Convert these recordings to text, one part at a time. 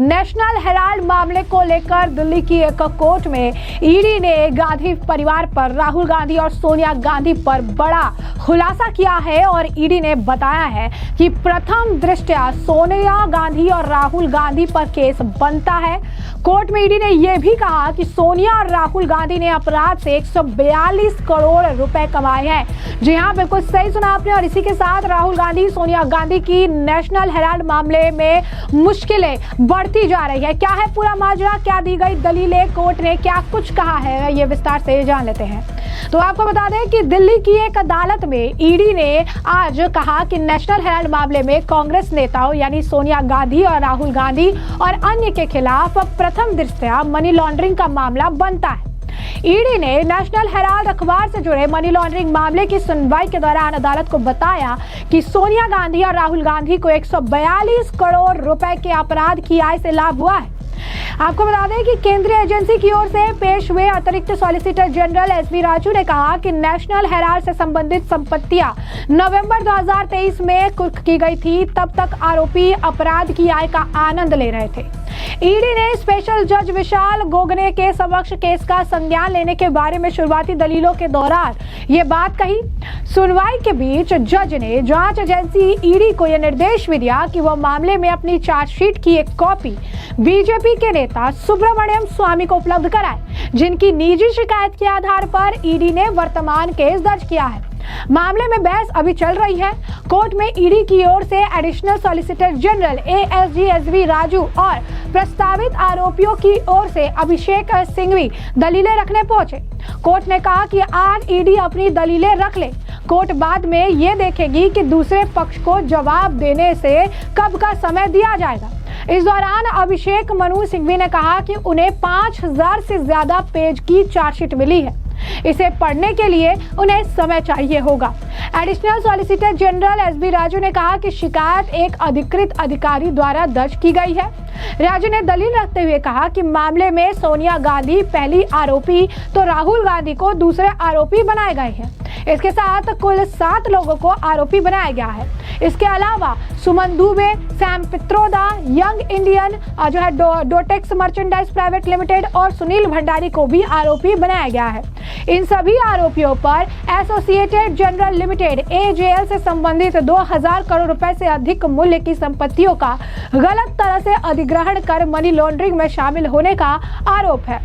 National Herald मामले को लेकर दिल्ली की एक कोर्ट में ईडी ने गांधी परिवार पर, राहुल गांधी और सोनिया गांधी पर बड़ा खुलासा किया है और ईडी ने बताया है कि प्रथम दृष्टया सोनिया गांधी और राहुल गांधी पर केस बनता है। कोर्ट में ईडी ने यह भी कहा कि सोनिया और राहुल गांधी ने अपराध से 142 करोड़ रुपए कमाए हैं। जी हाँ, बिल्कुल सही सुना आपने। और इसी के साथ राहुल गांधी, सोनिया गांधी की नेशनल हेराल्ड मामले में मुश्किलें बढ़ती जा रही है। क्या है पूरा माजरा, क्या दी गई दलीलें, कोर्ट ने क्या कुछ कहा है, ये विस्तार से जान लेते हैं। तो आपको बता दें कि दिल्ली की एक अदालत में ईडी ने आज कहा कि नेशनल हेराल्ड मामले में कांग्रेस नेताओं यानी सोनिया गांधी और राहुल गांधी और अन्य के खिलाफ प्रथम दृष्टया मनी लॉन्ड्रिंग का मामला बनता है। ईडी ने नेशनल हेराल्ड अखबार से जुड़े मनी लॉन्ड्रिंग मामले की सुनवाई के दौरान अदालत को बताया कि सोनिया गांधी और राहुल गांधी को 142 करोड़ रुपए के अपराध की आय से लाभ हुआ है। आपको बता दें कि केंद्रीय एजेंसी की ओर से पेश हुए अतिरिक्त सॉलिसिटर जनरल एसवी राजू ने कहा कि नेशनल हेराल्ड से संबंधित संपत्तियां नवंबर 2023 में कुर्क की गई थी। तब तक आरोपी अपराध की आय का आनंद ले रहे थे। ईडी ने स्पेशल जज विशाल गोगने के समक्ष केस का संज्ञान लेने के बारे में शुरुआती दलीलों के दौरान ये बात कही। सुनवाई के बीच जज ने जांच एजेंसी ईडी को यह निर्देश भी दिया कि वह मामले में अपनी चार्जशीट की एक कॉपी बीजेपी के नेता सुब्रमण्यम स्वामी को उपलब्ध कराए, जिनकी निजी शिकायत के आधार पर ईडी ने वर्तमान केस दर्ज किया है। मामले में बहस अभी चल रही है। कोर्ट में ईडी की ओर से additional solicitor general ASG SV Raju और प्रस्तावित आरोपियों की ओर से अभिषेक सिंघवी दलीलें रखने पहुंचे। कोर्ट ने कहा कि आज ईडी अपनी दलीलें रख ले। कोर्ट बाद में ये देखेगी कि दूसरे पक्ष को जवाब देने से कब का समय दिया जाएगा। इस दौरान अभिषेक मनु सिंघवी ने कहा कि उन्हें 5000 से ज्यादा पेज की चार्जशीट मिली है। इसे पढ़ने के लिए उन्हें समय चाहिए होगा। Additional solicitor general SB Raju ने कहा कि शिकायत एक अधिकृत अधिकारी द्वारा दर्ज की गई है। राजू ने दलील रखते हुए कहा कि मामले में सोनिया गांधी पहली आरोपी तो राहुल गांधी को दूसरे आरोपी बनाए गए हैं। इसके साथ कुल 7 लोगों को आरोपी बनाया गया है। इसके अलावा Suman Dubey, Sam Pitroda, young Indian जो है डोटेक्स मर्चेंडाइज प्राइवेट लिमिटेड और सुनील भंडारी को भी आरोपी बनाया गया है। इन सभी आरोपियों पर एसोसिएटेड जनरल लिमिटेड एजेएल से संबंधित 2000 करोड़ रुपए से अधिक मूल्य की संपत्तियों का गलत तरह से अधिग्रहण कर मनी लॉन्ड्रिंग में शामिल होने का आरोप है।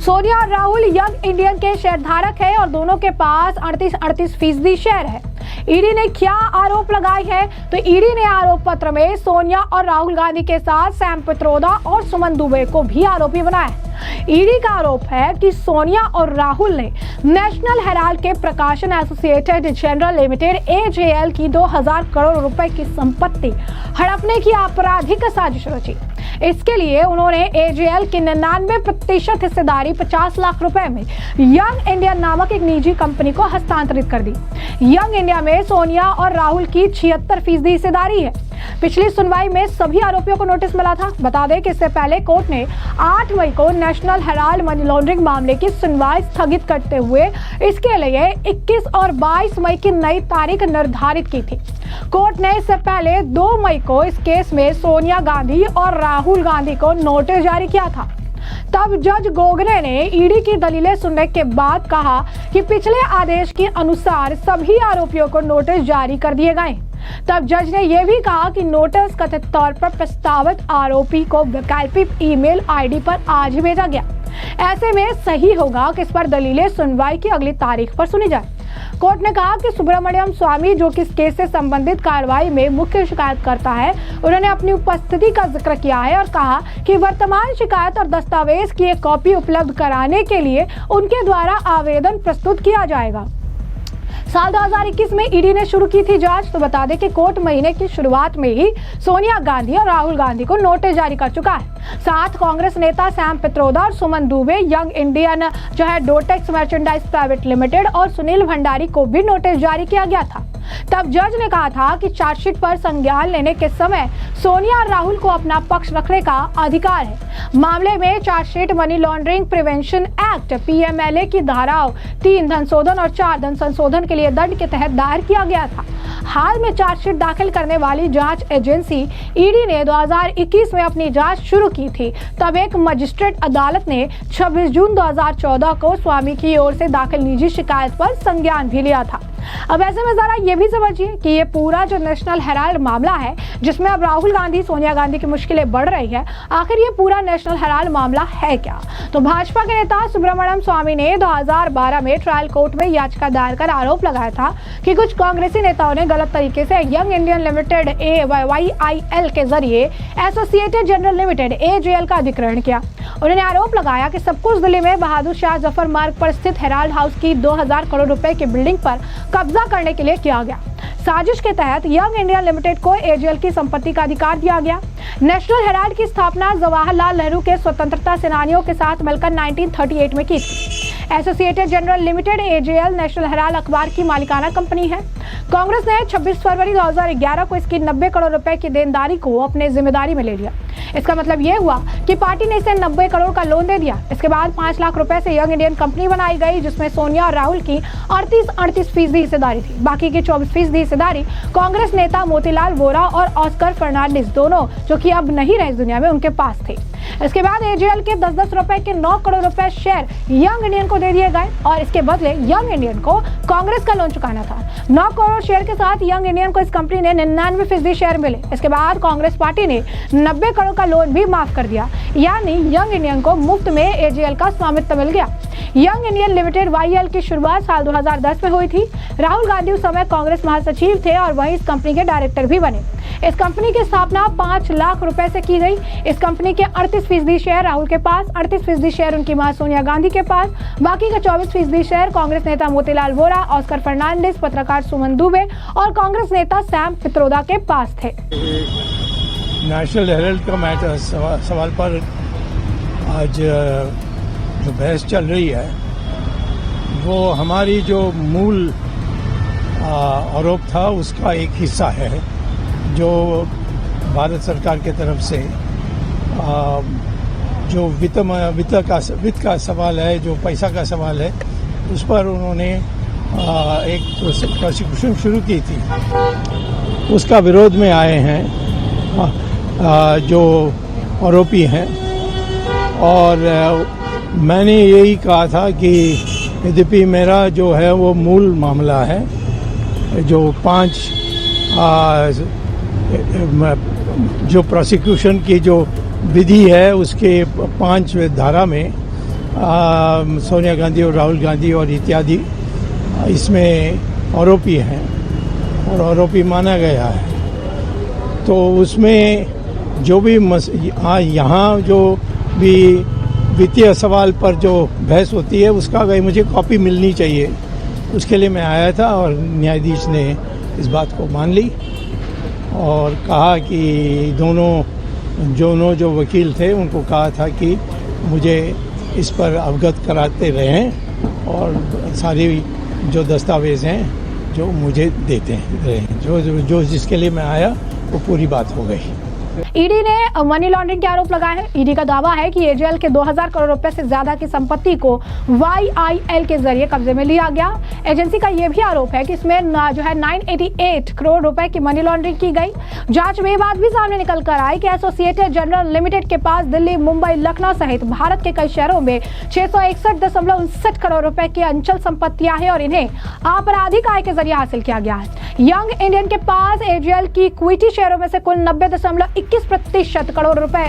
सोनिया और राहुल यंग इंडियन के शेयरधारक है और दोनों के पास 38% शेयर है। ईडी ने क्या आरोप लगाए हैं? तो ईडी ने आरोप पत्र में सोनिया और राहुल गांधी के साथ सैम पित्रोदा और सुमन दुबे को भी आरोपी बनाया है। ईडी का आरोप है कि सोनिया और राहुल ने नेशनल हेराल्ड के प्रकाशन एसोसिएटेड जनरल लिमिटेड एजेएल की 2000 करोड़ रुपए की संपत्ति हड़पने की आपराधिक साजिश रची। इसके लिए उन्होंने एजेएल की 99% हिस्सेदारी 50 लाख रुपए में यंग इंडिया नामक एक निजी कंपनी को हस्तांतरित कर दी। यंग इंडिया में सोनिया और राहुल की 76% हिस्सेदारी है। पिछली सुनवाई में सभी आरोपियों को नोटिस मिला था। बता दें कि इससे पहले कोर्ट ने 8 मई को नेशनल हेराल्ड मनी लॉन्ड्रिंग मामले की सुनवाई स्थगित करते हुए इसके लिए 21 और 22 मई की नई तारीख निर्धारित की थी। कोर्ट ने इससे पहले 2 मई को इस केस में सोनिया गांधी और राहुल गांधी को नोटिस जारी किया था। तब जज गोगने ने ईडी की दलीलें सुनने के बाद कहा कि पिछले आदेश के अनुसार सभी आरोपियों को नोटिस जारी कर दिए गए। तब जज ने यह भी कहा कि नोटिस कथित तौर पर प्रस्तावित आरोपी को वैकल्पिक ईमेल आईडी पर आज ही भेजा गया। ऐसे में सही होगा कि इस पर दलीलें सुनवाई की अगली तारीख पर सुनी जाए। कोर्ट ने कहा कि सुब्रमण्यम स्वामी, जो कि इस केस से संबंधित कार्रवाई में मुख्य शिकायतकर्ता है, उन्होंने अपनी उपस्थिति का जिक्र किया है और कहा कि वर्तमान शिकायत और दस्तावेज की एक कॉपी उपलब्ध कराने के लिए उनके द्वारा आवेदन प्रस्तुत किया जाएगा। साल 2021 में ईडी ने शुरू की थी जांच। तो बता दें कि कोर्ट महीने की शुरुआत में ही सोनिया गांधी और राहुल गांधी को नोटिस जारी कर चुका है। साथ कांग्रेस नेता सैम पित्रोदा और सुमन दुबे, यंग इंडियन जो है डोटेक्स मर्चेंडाइज प्राइवेट लिमिटेड और सुनील भंडारी को भी नोटिस जारी किया गया था। तब जज ने कहा था कि चार्जशीट पर संज्ञान लेने के समय सोनिया और राहुल को अपना पक्ष रखने का अधिकार है। मामले में chargesheet money laundering prevention act PMLA की धाराओं 3 धन शोधन और 4 धन संशोधन के लिए केंद्रीय दंड के तहत दायर किया गया था। हाल में चार्जशीट दाखिल करने वाली जांच एजेंसी ईडी ने 2021 में अपनी जांच शुरू की थी। तब एक मजिस्ट्रेट अदालत ने 26 जून 2014 को स्वामी की ओर से दाखिल निजी शिकायत पर संज्ञान भी लिया था। अब ऐसे में जरा ये भी समझिए कि ये पूरा जो नेशनल हेराल्ड मामला है, जिसमें अब राहुल गांधी, सोनिया गांधी की मुश्किलें बढ़ रही है, आखिर ये पूरा नेशनल हेराल्ड मामला है क्या? तो भाजपा के नेता सुब्रमण्यम स्वामी ने 2012 में ट्रायल कोर्ट में याचिका दायर कर आरोप लगाया था कि कुछ कांग्रेसी नेताओं ने गलत तरीके से यंग इंडियन लिमिटेड AYIL के जरिए एसोसिएटेड जनरल लिमिटेड AJL का अधिग्रहण किया। उन्होंने आरोप लगाया कि सब कुछ दिल्ली में बहादुर शाह जफर मार्ग पर स्थित हेराल्ड हाउस की 2000 करोड़ रुपए की बिल्डिंग पर कब्जा करने के लिए किया गया। साजिश के तहत यंग इंडिया लिमिटेड को AJL की संपत्ति का अधिकार दिया गया। नेशनल हेराल्ड की स्थापना जवाहरलाल नेहरू के स्वतंत्रता सेनानियों के साथ मिलकर 1938 में की थी। Associated general limited AJL national Herald अखबार की मालिकाना कंपनी है। कांग्रेस ने 26 फरवरी 2011 को इसकी 90 करोड़ रुपए की देनदारी को अपने जिम्मेदारी में ले लिया। इसका मतलब ये हुआ कि पार्टी ने इसे 90 करोड़ का लोन दे दिया। इसके बाद 5 लाख रुपए से यंग इंडियन कंपनी बनाई गई, जिसमें सोनिया और राहुल की 38% हिस्सेदारी थी। बाकी की 24% हिस्सेदारी कांग्रेस नेता मोतीलाल वोरा और ऑस्कर फर्नांडिस, दोनों जो कि अब नहीं रहे इस दुनिया में, उनके पास थे। इसके बाद AJL के 10-10 रुपए के 9 करोड़ रुपए शेयर यंग इंडियन को दे दिए गए और इसके बदले यंग इंडियन को कांग्रेस का लोन चुकाना था। 9 करोड़ शेयर के साथ यंग इंडियन को इस कंपनी ने 99% शेयर मिले। इसके बाद कांग्रेस पार्टी ने 90 करोड़ का लोन भी माफ कर दिया, यानी यंग इंडियन को मुफ्त में AJL का स्वामित्व मिल गया। यंग इंडियन लिमिटेड YL की शुरुआत साल 2010 में हुई थी। राहुल गांधी उस समय कांग्रेस महासचिव थे और वहीं इस कंपनी के डायरेक्टर भी बने। इस कंपनी की स्थापना 5 लाख रुपए से की गई। इस कंपनी के 38% शेयर राहुल के पास, 38% शेयर उनकी मां सोनिया गांधी के पास, बाकी का 24% शेयर कांग्रेस नेता मोतीलाल वोरा, ऑस्कर फर्नांडिस, पत्रकार सुमन दुबे और कांग्रेस नेता सैम पित्रोदा के पास थे। नेशनल हेराल्ड का मैटर सवाल पर आज जो बहस चल रही है वो हमारी जो मूल आरोप था उसका एक हिस्सा है, जो भारत सरकार के तरफ से जो वित्त का सवाल है, जो पैसा का सवाल है, उस पर उन्होंने एक प्रोसिक्यूशन शुरू की थी। उसका विरोध में आए हैं जो आरोपी हैं और मैंने यही कहा था कि यद्यपि मेरा जो है वो मूल मामला है, जो 5 जो प्रोसिक्यूशन की जो विधि है उसके 5 धारा में सोनिया गांधी और राहुल गांधी और इत्यादि इसमें आरोपी हैं और आरोपी माना गया है। तो उसमें जो भी यहाँ जो भी वित्तीय सवाल पर जो बहस होती है उसका भाई मुझे कॉपी मिलनी चाहिए, उसके लिए मैं आया था और न्यायाधीश ने इस बात को मान ली और कहा कि दोनों जो वकील थे उनको कहा था कि मुझे इस पर अवगत कराते रहें और सारी जो दस्तावेज़ हैं जो मुझे देते रहें। जो जिसके लिए मैं आया वो पूरी बात हो गई। ईडी ने मनी लॉन्ड्रिंग के आरोप लगाए हैं। ईडी का दावा है कि AJL के 2000 करोड़ रुपए से ज्यादा की संपत्ति को YIL के जरिए कब्जे में लिया गया। एजेंसी का यह भी आरोप है कि इसमें जो है 988 करोड़ रुपए की मनी लॉन्ड्रिंग की गई। जांच में ये बात भी सामने निकल कर आई कि एसोसिएटेड जनरल लिमिटेड के पास दिल्ली, मुंबई, लखनऊ सहित भारत के कई शहरों में 661.59 करोड़ रुपए की अंचल संपत्तियां हैं और इन्हें आपराधिक आय के जरिए हासिल किया गया है। यंग इंडियन के पास AJL की इक्विटी शेयरों में से कुल 90.21% करोड़ रुपए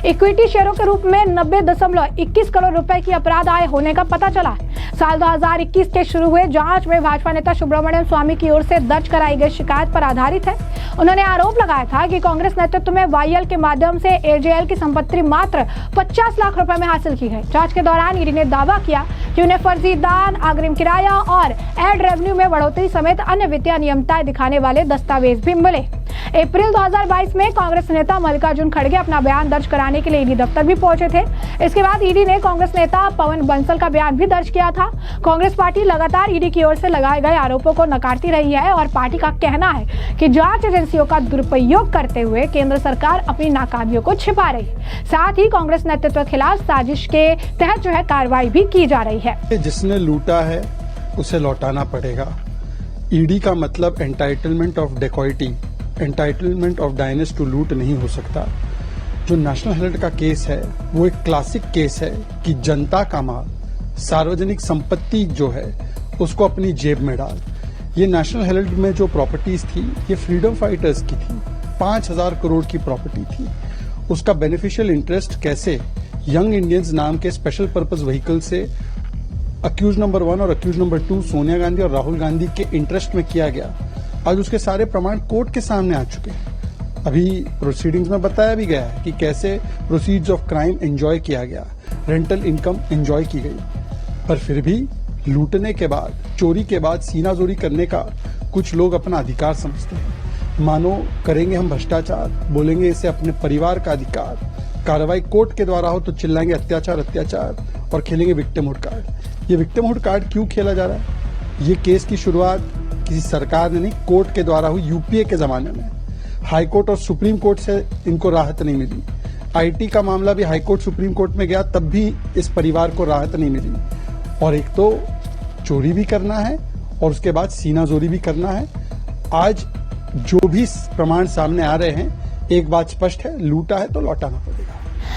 इक्विटी शेयरों के रूप में 90.21 करोड़ रुपए की अपराध आय होने का पता चला है। साल 2021 के शुरू हुए जांच में भाजपा नेता सुब्रमण्यम स्वामी की ओर से दर्ज कराई गई शिकायत पर आधारित है। उन्होंने आरोप लगाया था कि कांग्रेस नेतृत्व में YL के माध्यम से AJL की संपत्ति मात्र 50 लाख रुपए में हासिल की है। जांच के दौरान ईडी ने दावा किया कि उन्हें फर्जी दान, अग्रिम किराया और एड रेवेन्यू में बढ़ोतरी समेत अन्य वित्तीय अनियमितताएं दिखाने वाले दस्तावेज भी मिले। अप्रैल 2022 में कांग्रेस नेता मल्लिकार्जुन खड़गे अपना बयान दर्ज कराने के लिए ईडी दफ्तर भी पहुंचे थे। इसके बाद ईडी ने कांग्रेस नेता पवन बंसल का बयान भी दर्ज किया था। कांग्रेस पार्टी लगातार ईडी की ओर से लगाए गए आरोपों को नकारती रही है और पार्टी का कहना है कि जांच एजेंसियों का दुरुपयोग करते हुए केंद्र सरकार अपनी नाकामियों को छिपा रही है। साथ ही कांग्रेस नेतृत्व के खिलाफ साजिश के तहत जो है कार्रवाई भी की जा रही है। जिसने लूटा है उसे लौटाना पड़ेगा। ईडी का मतलब entitlement of dacoity, entitlement of dynasty to loot नहीं हो सकता। जो नेशनल हेराल्ड का केस है वो एक क्लासिक केस है कि जनता का माल, सार्वजनिक संपत्ति जो है उसको अपनी जेब में डाल। ये नेशनल हेराल्ड में जो प्रॉपर्टीज थी ये फ्रीडम फाइटर्स की थी, 5,000 करोड़ की प्रॉपर्टी थी। उसका बेनिफिशियल इंटरेस्ट कैसे यंग इंडियंस नाम के स्पेशल पर्पस व्हीकल से अक्यूज नंबर 1 और अक्यूज नंबर 2 सोनिया गांधी और राहुल गांधी के इंटरेस्ट में किया गया, आज उसके सारे प्रमाण कोर्ट के सामने आ चुके हैं। अभी प्रोसीडिंग्स में बताया भी गया है कि कैसे प्रोसीड्स ऑफ क्राइम एंजॉय किया गया, रेंटल इनकम एंजॉय की गई, पर फिर भी लूटने के बाद, चोरी के बाद सीनाजोरी करने का कुछ लोग अपना अधिकार समझते हैं। मानो करेंगे हम भ्रष्टाचार, बोलेंगे इसे अपने परिवार का अधिकार, कार्रवाई कोर्ट के द्वारा हो तो चिल्लाएंगे अत्याचार अत्याचार और खेलेंगे विक्टिमहुड कार्ड। ये विक्टिमहुड कार्ड क्यों खेला जा रहा है? ये केस की शुरुआत किसी सरकार ने नहीं, कोर्ट के द्वारा हुई यूपीए के जमाने में। हाई कोर्ट और सुप्रीम कोर्ट से इनको राहत नहीं मिली। आईटी का मामला भी हाई कोर्ट सुप्रीम कोर्ट में गया, तब भी इस परिवार को राहत नहीं मिली। और एक तो चोरी भी करना है और उसके बाद सीनाजोरी भी करना है। आज जो भी प्रमाण सामने आ रहे हैं, एक बात स्पष्ट है, लूटा है तो लौटाना पड़ेगा।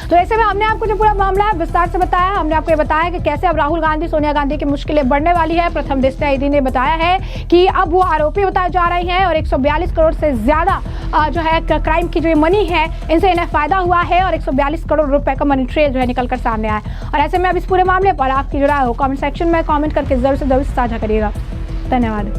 तो ऐसे में हमने आपको जो पूरा मामला है विस्तार से बताया। हमने आपको ये बताया कि कैसे अब राहुल गांधी, सोनिया गांधी की मुश्किलें बढ़ने वाली है। प्रथम दृष्टया ईडी ने बताया है कि अब वो आरोपी बताए जा रहे हैं और 142 करोड़ से ज्यादा जो है क्राइम की जो मनी है, इनसे इन्हें फायदा हुआ है और 142 करोड़ रुपए का मनी ट्रेल जो है निकल कर सामने आया है। और ऐसे में अब इस पूरे मामले पर आपकी जो राय हो कमेंट सेक्शन में कमेंट करके जरूर से जरूर साझा करिएगा। धन्यवाद।